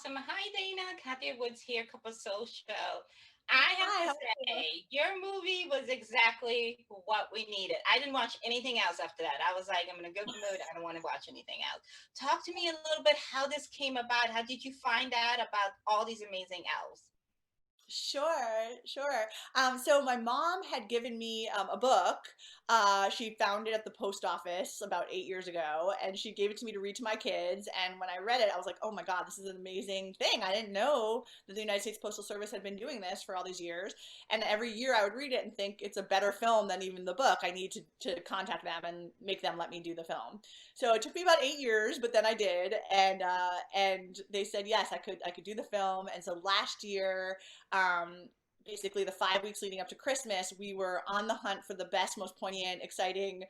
Awesome. Hi, Dana. Kathy Woods here, Couple Soul Show. I have Hi, to how are you? say, your movie was exactly what we needed. I didn't watch anything else after that. I was like, I'm in a good mood. I don't want to watch anything else. Talk to me a little bit how this came about. How did you find out about all these amazing elves? Sure. So my mom had given me a book. She found it at the post office about 8 years ago, and she gave it to me to read to my kids. And when I read it, I was like, "Oh my God, this is an amazing thing! I didn't know that the United States Postal Service had been doing this for all these years." And every year, I would read it and think it's a better film than even the book. I need to contact them and make them let me do the film. So it took me about 8 years, but then I did, and they said yes, I could do the film. And so last year um, basically the 5 weeks leading up to Christmas, we were on the hunt for the best, most poignant, exciting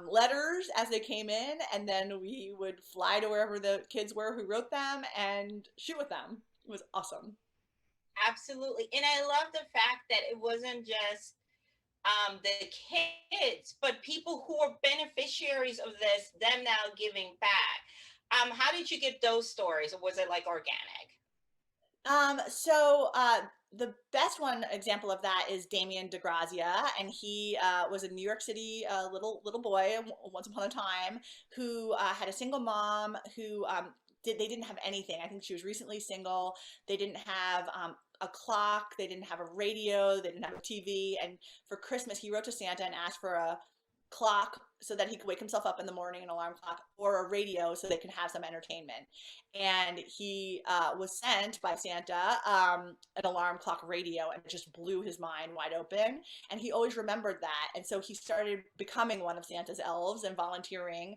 letters as they came in, and then we would fly to wherever the kids were who wrote them and shoot with them. It was awesome. Absolutely. And I love the fact that it wasn't just the kids, but people who are beneficiaries of this, them now giving back. How did you get those stories, or was it like organic? So the best one example of that is Damien DeGrazia, and he was a New York City little boy once upon a time who had a single mom who they didn't have anything. I think she was recently single. They didn't have a clock. They didn't have a radio. They didn't have a TV. And for Christmas, he wrote to Santa and asked for a clock so that he could wake himself up in the morning, an alarm clock, or a radio so they could have some entertainment. And he was sent by Santa an alarm clock radio, and it just blew his mind wide open. And he always remembered that. And so he started becoming one of Santa's elves and volunteering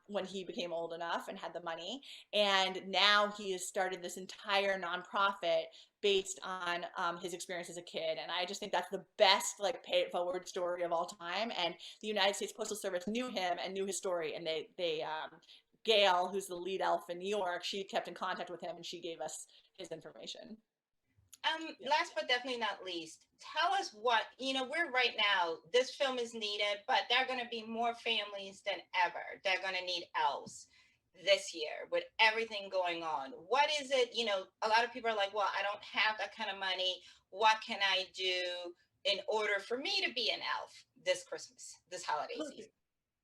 when he became old enough and had the money. And now he has started this entire nonprofit based on his experience as a kid. And I just think that's the best, like, pay it forward story of all time. And the United States Postal Service knew him and knew his story, and they Gail, who's the lead elf in New York, she kept in contact with him and she gave us his information. Yeah. Last but definitely not least, tell us what, we're right now, this film is needed, but there are going to be more families than ever. They're going to need elves this year with everything going on. What is it? A lot of people are like, well, I don't have that kind of money. What can I do in order for me to be an elf this Christmas, this holiday season?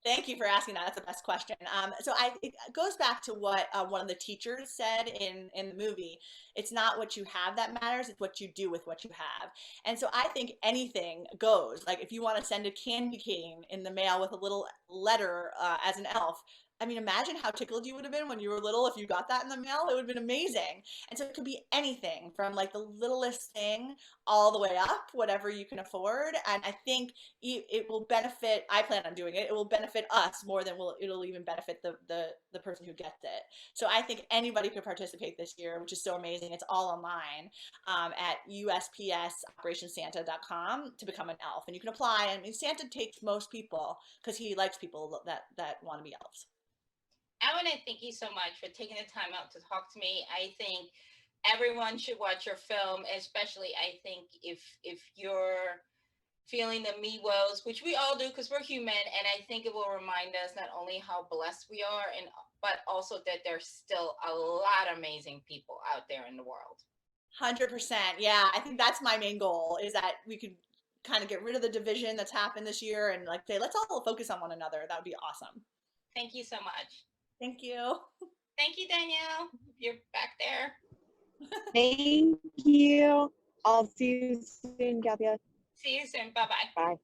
Thank you for asking that. That's the best question. It goes back to what one of the teachers said in the movie. It's not what you have that matters; it's what you do with what you have. And so I think anything goes. Like if you want to send a candy cane in the mail with a little letter as an elf. I mean, imagine how tickled you would have been when you were little if you got that in the mail. It would have been amazing. And so it could be anything from like the littlest thing all the way up, whatever you can afford. And I think it will benefit. I plan on doing it. It will benefit us more than it'll even benefit the person who gets it. So I think anybody could participate this year, which is so amazing. It's all online at USPS OperationSanta.com to become an elf, and you can apply. I mean, Santa takes most people because he likes people that want to be elves. I want to thank you so much for taking the time out to talk to me. I think everyone should watch your film, especially I think if you're feeling the me woes, which we all do because we're human, and I think it will remind us not only how blessed we are, and but also that there's still a lot of amazing people out there in the world. 100%. Yeah, I think that's my main goal is that we could kind of get rid of the division that's happened this year and like say, let's all focus on one another. That would be awesome. Thank you so much. Thank you. Thank you, Danielle. You're back there. Thank you. I'll see you soon, Gabia. See you soon. Bye bye. Bye.